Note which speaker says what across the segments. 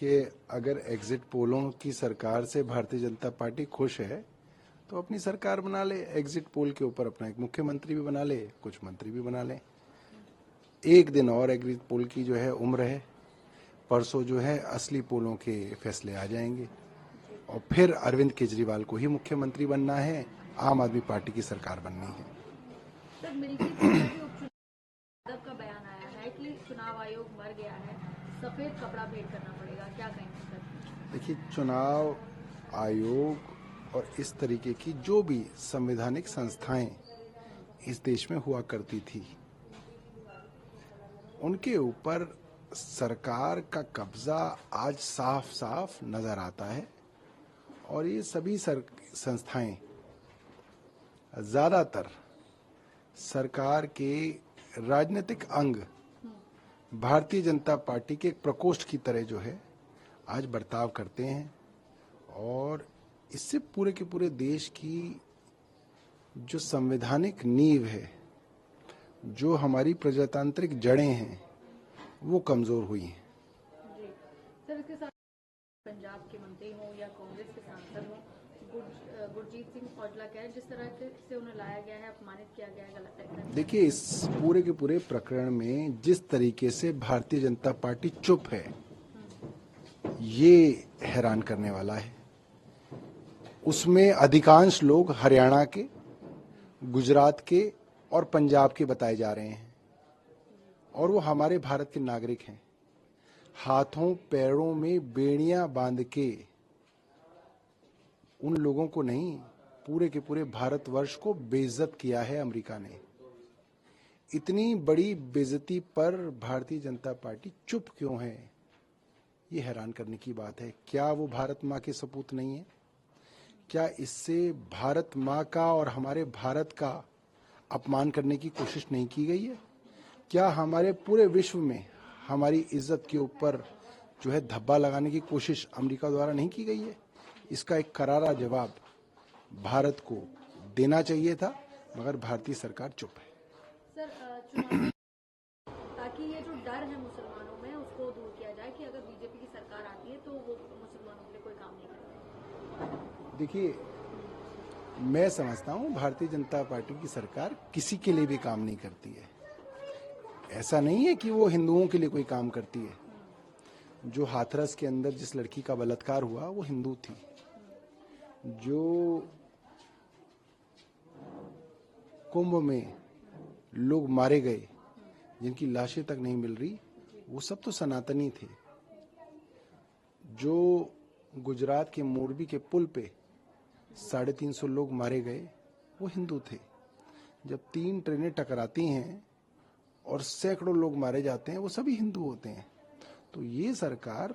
Speaker 1: कि अगर एग्जिट पोलों की सरकार से भारतीय जनता पार्टी खुश है तो अपनी सरकार बना ले, एग्जिट पोल के ऊपर अपना एक मुख्यमंत्री भी बना ले, कुछ मंत्री भी बना ले। एक दिन और एग्जिट पोल की जो है उम्र है, परसों जो है असली पोलों के फैसले आ जाएंगे और फिर अरविंद केजरीवाल को ही मुख्यमंत्री बनना है, आम आदमी पार्टी की सरकार बननी है।
Speaker 2: सर, मिल्की सिंह का बयान आया है कि चुनाव आयोग मर गया है, सफेद कपड़ा भेंट करना पड़ेगा, क्या कहेंगे सर?
Speaker 1: देखिए, चुनाव आयोग और इस तरीके की जो भी संवैधानिक संस्थाएं इस देश में हुआ करती थी, उनके ऊपर सरकार का कब्जा आज साफ साफ नजर आता है और ये सभी संस्थाएं ज्यादातर सरकार के राजनीतिक अंग भारतीय जनता पार्टी के एक प्रकोष्ठ की तरह जो है आज बर्ताव करते हैं और इससे पूरे के पूरे देश की जो संवैधानिक नींव है, जो हमारी प्रजातांत्रिक जड़ें हैं, वो कमजोर हुई हैं।
Speaker 2: सर, इसके साथ पंजाब के मंत्री हो या कांग्रेस के सांसद हो, गुरजीत सिंह औजला कह रहे जिस तरह से उन्हें लाया गया है, अपमानित किया गया है, गलत है।
Speaker 1: देखिए, इस पूरे के पूरे प्रकरण में जिस तरीके से भारतीय जनता पार्टी चुप है, ये हैरान करने वाला है। उसमें अधिकांश लोग हरियाणा के, गुजरात के और पंजाब के बताए जा रहे हैं और वो हमारे भारत के नागरिक हैं। हाथों पैरों में बेड़ियां बांध के उन लोगों को नहीं, पूरे के पूरे भारतवर्ष को बेइज्जत किया है अमेरिका ने। इतनी बड़ी बेइज्जती पर भारतीय जनता पार्टी चुप क्यों है, ये हैरान करने की बात है। क्या वो भारत माँ के सपूत नहीं है? क्या इससे भारत माँ का और हमारे भारत का अपमान करने की कोशिश नहीं की गई है? क्या हमारे पूरे विश्व में हमारी इज्जत के ऊपर जो है धब्बा लगाने की कोशिश अमेरिका द्वारा नहीं की गई है? इसका एक करारा जवाब भारत को देना चाहिए था, मगर भारतीय सरकार चुप है।
Speaker 2: सर, चुनाव ताकि ये जो डर है मुसलमानों में उसको दूर किया जाए कि अगर बीजेपी की सरकार आती है तो वो मुसलमानों के लिए कोई काम नहीं करेंगे।
Speaker 1: देखिए, मैं समझता हूं भारतीय जनता पार्टी की सरकार किसी के लिए भी काम नहीं करती है। ऐसा नहीं है कि वो हिंदुओं के लिए कोई काम करती है। जो हाथरस के अंदर जिस लड़की का बलात्कार हुआ वो हिंदू थी। जो कुंभ में लोग मारे गए, जिनकी लाशें तक नहीं मिल रही, वो सब तो सनातनी थे। जो गुजरात के मोरबी के पुल पे 350 लोग मारे गए, वो हिंदू थे। जब 3 ट्रेनें टकराती हैं और सैकड़ों लोग मारे जाते हैं, वो सभी हिंदू होते हैं। तो ये सरकार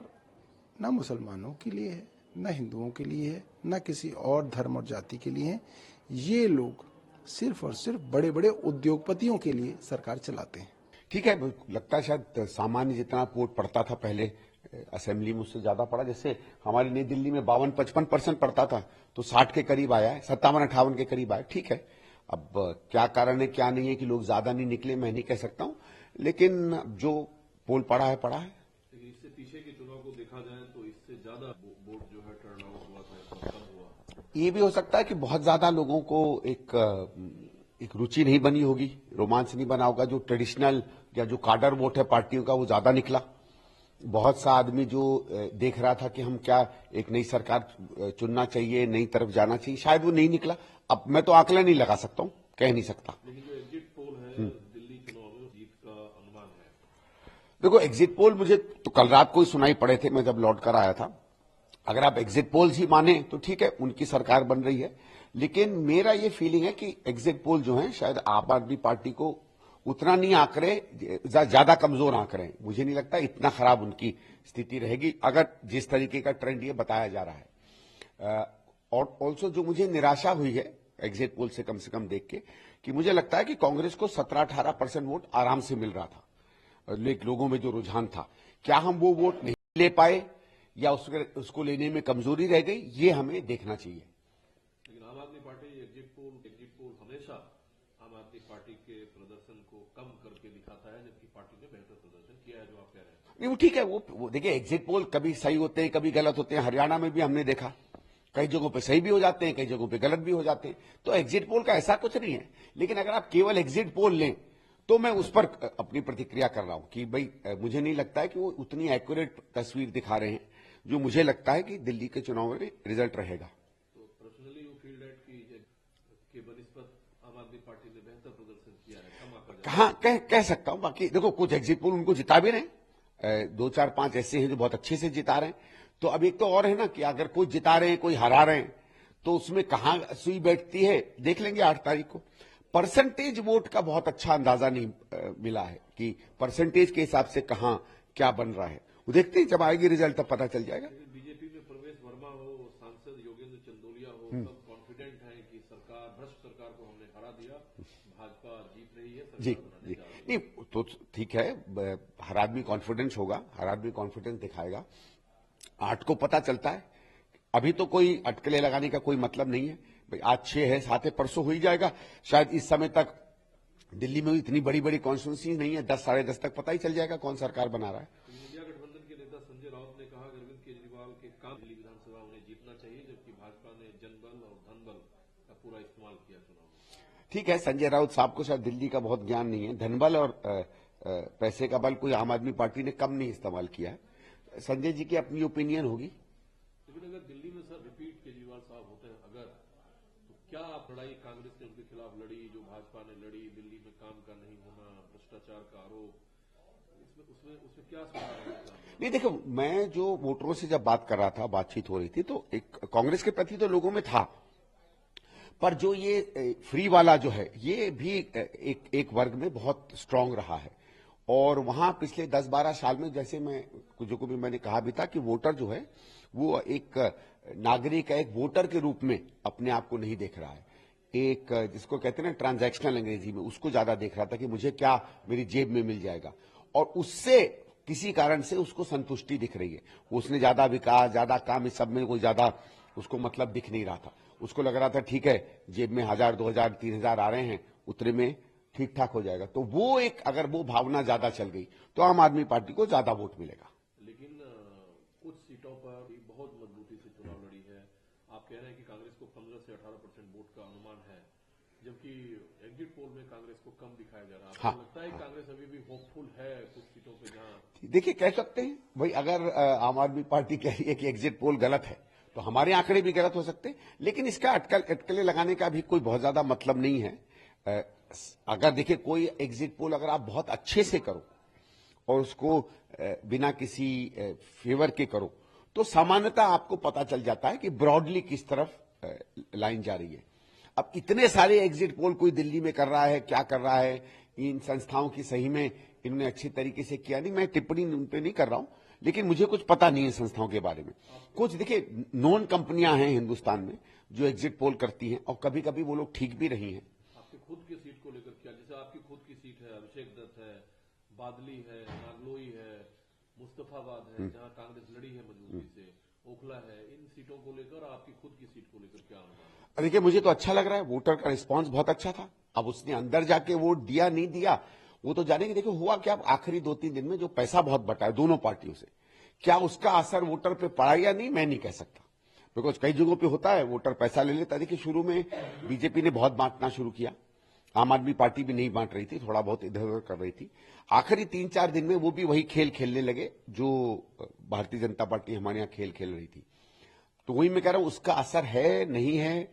Speaker 1: ना मुसलमानों के लिए है, ना हिंदुओं के लिए है, ना किसी और धर्म और जाति के लिए है। ये लोग सिर्फ और सिर्फ बड़े बड़े उद्योगपतियों के लिए सरकार चलाते हैं।
Speaker 3: ठीक है, लगता है शायद सामान्य जितना वोट पड़ता था पहले असेंबली में उससे ज्यादा पड़ा। जैसे हमारी नई दिल्ली में 52-55% पड़ता था, तो 60 के करीब आया है, 57-58 के करीब आया। ठीक है, अब क्या कारण है क्या नहीं है कि लोग ज्यादा नहीं निकले, मैं नहीं कह सकता हूं, लेकिन जो पोल पड़ा है पड़ा है।
Speaker 4: लेकिन इससे पीछे के चुनाव को देखा जाए तो इससे ज्यादा वोट जो है टर्न आउट हुआ था, कम हुआ।
Speaker 3: ये भी हो सकता है कि बहुत ज्यादा लोगों को एक रुचि नहीं बनी होगी, रोमांच नहीं बना होगा। जो ट्रेडिशनल या जो काडर वोट है पार्टियों का, वो ज्यादा निकला। बहुत सा आदमी जो देख रहा था कि हम क्या एक नई सरकार चुनना चाहिए, नई तरफ जाना चाहिए, शायद वो नहीं निकला। अब मैं तो आंकड़ा नहीं लगा सकता हूं, कह नहीं सकता।
Speaker 4: लेकिन जो एग्जिट पोल है दिल्ली चुनाव में जीत का अनुमान है।
Speaker 3: देखो, एग्जिट पोल मुझे तो कल रात को ही सुनाई पड़े थे, मैं जब लौट कर आया था। अगर आप एग्जिट पोल्स ही माने तो ठीक है, उनकी सरकार बन रही है। लेकिन मेरा ये फीलिंग है कि एग्जिट पोल जो है शायद आम आदमी पार्टी को उतना नहीं आंक रहे, ज्यादा कमजोर आंक रहे हैं। मुझे नहीं लगता इतना खराब उनकी स्थिति रहेगी, अगर जिस तरीके का ट्रेंड ये बताया जा रहा है। और ऑल्सो जो मुझे निराशा हुई है एग्जिट पोल से कम देख के, कि मुझे लगता है कि कांग्रेस को 17-18% वोट आराम से मिल रहा था। लोगों में जो रुझान था, क्या हम वो वोट नहीं ले पाए या उसको लेने में कमजोरी रह गई, ये हमें देखना चाहिए।
Speaker 4: लेकिन आम आदमी पार्टी एग्जिट पोल हमेशा आम आदमी पार्टी के प्रदर्शन को कम करके दिखाता है, जबकि पार्टी ने बेहतर प्रदर्शन किया है, जो आप कह रहे हैं।
Speaker 3: नहीं वो ठीक है, वो देखिए एग्जिट पोल कभी सही होते हैं कभी गलत होते हैं। हरियाणा में भी हमने देखा कई जगहों पे सही भी हो जाते हैं, कई जगहों पे गलत भी हो जाते हैं। तो एग्जिट पोल का ऐसा कुछ नहीं है। लेकिन अगर आप केवल एग्जिट पोल लें तो मैं उस पर अपनी प्रतिक्रिया कर रहा हूं कि भाई मुझे नहीं लगता है कि वो उतनी एक्यूरेट तस्वीर दिखा रहे हैं जो मुझे लगता है कि दिल्ली के चुनाव में रिजल्ट रहेगा।
Speaker 4: तो पर्सनली यू फील दैट कि बनिस्बत आम आदमी पार्टी ने बेहतर प्रदर्शन किया है, कम आकर
Speaker 3: कहाँ कह सकता हूं। बाकी देखो कुछ एग्जिट पोल उनको जिता भी रहे हैं, 2-4-5 ऐसे हैं जो बहुत अच्छे से जिता रहे हैं। तो अब एक तो और है ना कि अगर कोई जिता रहे हैं कोई हरा रहे हैं तो उसमें कहां सुई बैठती है देख लेंगे 8 तारीख को। परसेंटेज वोट का बहुत अच्छा अंदाजा नहीं मिला है कि परसेंटेज के हिसाब से कहां क्या बन रहा है। वो देखते हैं जब आएगी रिजल्ट तब पता चल जाएगा।
Speaker 4: बीजेपी में प्रवेश वर्मा हो, सांसद योगेंद्र चंदोलिया हो, सब कॉन्फिडेंट हैं कि सरकार भ्रष्ट सरकार को हमने हरा दिया, भाजपा जीत रही है,
Speaker 3: जी
Speaker 4: सरकार
Speaker 3: जी
Speaker 4: बनाने जा रही है।
Speaker 3: नहीं तो ठीक है, हर आदमी कॉन्फिडेंस होगा, हर आदमी कॉन्फिडेंस दिखाएगा। 8 को पता चलता है। अभी तो कोई अटकलें लगाने का कोई मतलब नहीं है भाई। आज 6 है, 7 है, परसों हो ही जाएगा। शायद इस समय तक दिल्ली में इतनी बड़ी बड़ी कॉन्स्टिट्यूंसी नहीं है, 10 साढ़े 10 तक पता ही चल जाएगा कौन सरकार बना रहा है।
Speaker 4: इंडिया गठबंधन के नेता संजय राउत ने कहा अरविंद केजरीवाल के काम दिल्ली विधानसभा उन्हें जीतना चाहिए, जबकि भाजपा ने जनबल और धनबल का पूरा इस्तेमाल किया चुनाव में।
Speaker 3: ठीक है, संजय राउत साहब को शायद दिल्ली का बहुत ज्ञान नहीं है। धनबल और पैसे का बल कोई आम आदमी पार्टी ने कम नहीं इस्तेमाल किया है। संजय जी की अपनी ओपिनियन होगी।
Speaker 4: लेकिन अगर दिल्ली में सर रिपीट केजरीवाल साहब होते हैं अगर, तो क्या आप लड़ाई कांग्रेस ने उनके खिलाफ लड़ी जो भाजपा ने लड़ी, दिल्ली में काम का नहीं होना, भ्रष्टाचार का आरोप, उसमें क्या सुधार होगा?
Speaker 3: नहीं देखो, मैं जो वोटरों से जब बात कर रहा था, बातचीत हो रही थी, तो एक कांग्रेस के प्रति तो लोगों में था, पर जो ये फ्री वाला जो है ये भी एक वर्ग में बहुत स्ट्रांग रहा है। और वहां पिछले 10-12 साल में जैसे मैं जो भी मैंने कहा भी था कि वोटर जो है वो एक नागरिक एक वोटर के रूप में अपने आप को नहीं देख रहा है। एक जिसको कहते हैं ना ट्रांजैक्शनल अंग्रेजी में, उसको ज्यादा देख रहा था कि मुझे क्या मेरी जेब में मिल जाएगा, और उससे किसी कारण से उसको संतुष्टि दिख रही है। उसने ज्यादा विकास ज्यादा काम इस सब में कोई ज्यादा उसको मतलब दिख नहीं रहा था। उसको लग रहा था ठीक है जेब में 1000 2000 3000 आ रहे हैं, उतने में ठीक ठाक हो जाएगा। तो वो एक अगर वो भावना ज्यादा चल गई तो आम आदमी पार्टी को ज्यादा वोट मिलेगा।
Speaker 4: लेकिन कुछ सीटों पर भी बहुत मजबूती से चुनाव लड़ी है। आप कह रहे हैं कि कांग्रेस को 15 से 18% वोट का अनुमान है, जबकि एग्जिट पोल में कांग्रेस को कम दिखाया जा रहा है। आपको लगता है कि कांग्रेस अभी भी होपफुल है कुछ सीटों पे जहां?
Speaker 3: देखिए कह सकते हैं भाई, अगर आम आदमी पार्टी कह रही है कि एग्जिट पोल गलत है तो हमारे आंकड़े भी गलत हो सकते हैं। लेकिन इसका अटकलें लगाने का भी कोई बहुत ज्यादा मतलब नहीं है। अगर देखिए कोई एग्जिट पोल अगर आप बहुत अच्छे से करो और उसको बिना किसी फेवर के करो तो सामान्यतः आपको पता चल जाता है कि ब्रॉडली किस तरफ लाइन जा रही है। अब इतने सारे एग्जिट पोल कोई दिल्ली में कर रहा है, क्या कर रहा है, इन संस्थाओं की सही में इन्होंने अच्छी तरीके से किया नहीं, मैं टिप्पणी उन पे नहीं कर रहा हूं, लेकिन मुझे कुछ पता नहीं है संस्थाओं के बारे में। कुछ देखिए नॉन कंपनियां हैं हिंदुस्तान में जो एग्जिट पोल करती हैं और कभी कभी वो लोग ठीक भी रही हैं।
Speaker 4: आपकी खुद की सीट को लेकर क्या, जैसे आपकी खुद की सीट है, अभिषेक दत्त है, बादली है, नागलोई है, मुस्तफाबाद है जहां कांग्रेस लड़ी है मजबूती से, ओखला है, इन सीटों को लेकर आपकी खुद की सीट को लेकर क्या अनुमान?
Speaker 3: देखिए मुझे तो अच्छा लग रहा है, वोटर का रिस्पांस बहुत अच्छा था। अब उसने अंदर जाके वोट दिया नहीं दिया वो तो जानेंगे। देखो हुआ क्या, आखिरी 2-3 दिन में जो पैसा बहुत बटा है दोनों पार्टियों से, क्या उसका असर वोटर पे पड़ा या नहीं मैं नहीं कह सकता, बिकॉज कई जगहों पे होता है वोटर पैसा ले लेता। देखिए शुरू में बीजेपी ने बहुत बांटना शुरू किया, आम आदमी पार्टी भी नहीं बांट रही थी, थोड़ा बहुत इधर उधर कर रही थी। आखिरी 3-4 दिन में वो भी वही खेल खेलने लगे जो भारतीय जनता पार्टी हमारे यहाँ खेल खेल रही थी। तो वही मैं कह रहा हूं उसका असर है नहीं है,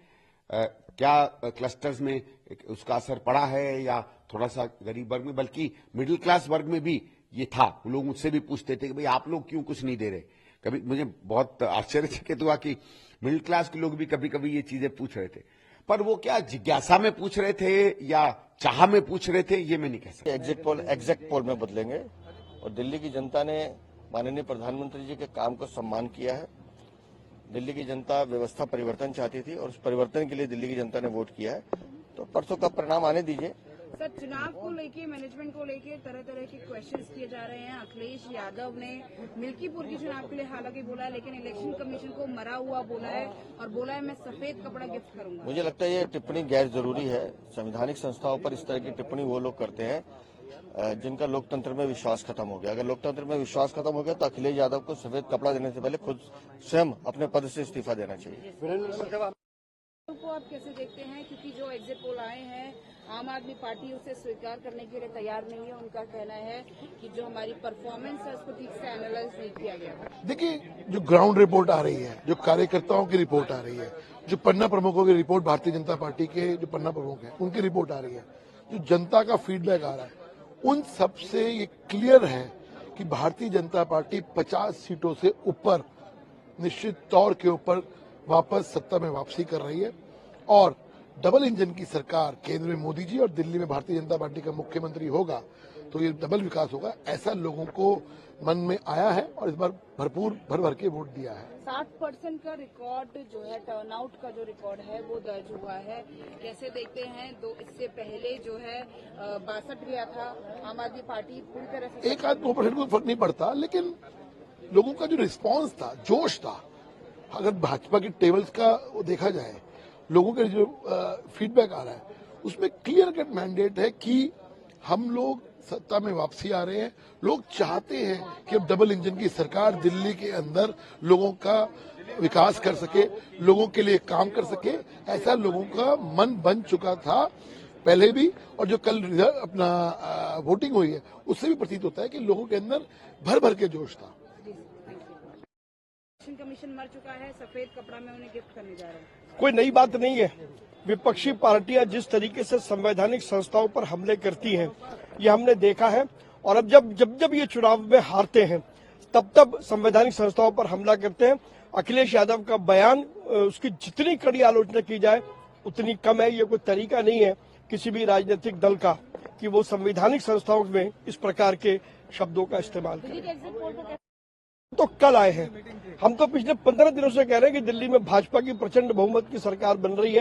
Speaker 3: क्या क्लस्टर्स में उसका असर पड़ा है या थोड़ा सा गरीब वर्ग में, बल्कि मिडिल क्लास वर्ग में भी ये था। लोग मुझसे भी पूछते थे कि भाई आप लोग क्यों कुछ नहीं दे रहे। कभी मुझे बहुत आश्चर्यचकित हुआ कि मिडिल क्लास के लोग भी कभी कभी ये चीजें पूछ रहे थे, पर वो क्या जिज्ञासा में पूछ रहे थे या चाह में पूछ रहे थे ये मैं नहीं कह सकता।
Speaker 5: एग्जिट पोल एग्जैक्ट पोल में बदलेंगे और दिल्ली की जनता ने माननीय प्रधानमंत्री जी के काम को सम्मान किया है। दिल्ली की जनता व्यवस्था परिवर्तन चाहती थी और उस परिवर्तन के लिए दिल्ली की जनता ने वोट किया है। तो परसों का परिणाम आने दीजिए।
Speaker 6: सर चुनाव को लेके मैनेजमेंट को लेके तरह तरह के क्वेश्चंस किए जा रहे हैं। अखिलेश यादव ने मिल्कीपुर के चुनाव के लिए हालांकि बोला है, लेकिन इलेक्शन कमीशन को मरा हुआ बोला है और बोला है मैं सफेद कपड़ा गिफ्ट करूंगा।
Speaker 5: मुझे लगता है ये टिप्पणी गैर जरूरी है। संवैधानिक संस्थाओं पर इस तरह की टिप्पणी वो लोग करते हैं जिनका लोकतंत्र में विश्वास खत्म हो गया। अगर लोकतंत्र में विश्वास खत्म हो गया तो अखिलेश यादव को सफेद कपड़ा देने से पहले खुद स्वयं अपने पद से इस्तीफा देना चाहिए।
Speaker 6: को आप कैसे देखते हैं, क्योंकि जो एग्जिट पोल आए हैं आम आदमी पार्टी उसे स्वीकार करने के लिए तैयार नहीं है। उनका कहना है कि जो हमारी परफॉर्मेंस है उसको ठीक से एनालाइज नहीं किया गया।
Speaker 7: देखिए, जो ग्राउंड रिपोर्ट आ रही है, जो कार्यकर्ताओं की रिपोर्ट आ रही है, जो पन्ना प्रमुखों की रिपोर्ट, भारतीय जनता पार्टी के जो पन्ना प्रमुख हैं उनकी रिपोर्ट आ रही है, जो जनता का फीडबैक आ रहा है, उन सबसे ये क्लियर है कि भारतीय जनता पार्टी 50 सीटों से ऊपर निश्चित तौर के ऊपर वापस सत्ता में वापसी कर रही है और डबल इंजन की सरकार केंद्र में मोदी जी और दिल्ली में भारतीय जनता पार्टी का मुख्यमंत्री होगा तो ये डबल विकास होगा, ऐसा लोगों को मन में आया है और इस बार भरपूर भर के वोट दिया है।
Speaker 6: 60% का रिकॉर्ड जो है, टर्नआउट का जो रिकॉर्ड है वो दर्ज हुआ है। कैसे देखते हैं? इससे पहले जो है 62 गया था, आम आदमी पार्टी पूरी तरह से
Speaker 7: 1-2% को फर्क नहीं पड़ता, लेकिन लोगों का जो रिस्पांस था, जोश था, अगर भाजपा के टेबल्स का देखा जाए, लोगों का जो फीडबैक आ रहा है उसमें क्लियर कट मैंडेट है कि हम लोग सत्ता में वापसी आ रहे हैं। लोग चाहते हैं कि अब डबल इंजन की सरकार दिल्ली के अंदर लोगों का विकास कर सके, लोगों के लिए काम कर सके, ऐसा लोगों का मन बन चुका था पहले भी, और जो कल अपना वोटिंग हुई है उससे भी प्रतीत होता है कि लोगों के अंदर भर के जोश था।
Speaker 6: इलेक्शन कमीशन मर चुका है, सफेद कपड़ा में उन्हें गिफ्ट करने जा रहे हैं।
Speaker 8: कोई नई बात नहीं है। विपक्षी पार्टियां जिस तरीके से संवैधानिक संस्थाओं पर हमले करती हैं, ये हमने देखा है। और अब जब ये चुनाव में हारते हैं तब संवैधानिक संस्थाओं पर हमला करते हैं। अखिलेश यादव का बयान, उसकी जितनी कड़ी आलोचना की जाए उतनी कम है। ये कोई तरीका नहीं है किसी भी राजनीतिक दल का कि वो संवैधानिक संस्थाओं में इस प्रकार के शब्दों का इस्तेमाल करें। तो कल आए हैं, हम तो पिछले 15 दिनों से कह रहे हैं कि दिल्ली में भाजपा की प्रचंड बहुमत की सरकार बन रही है।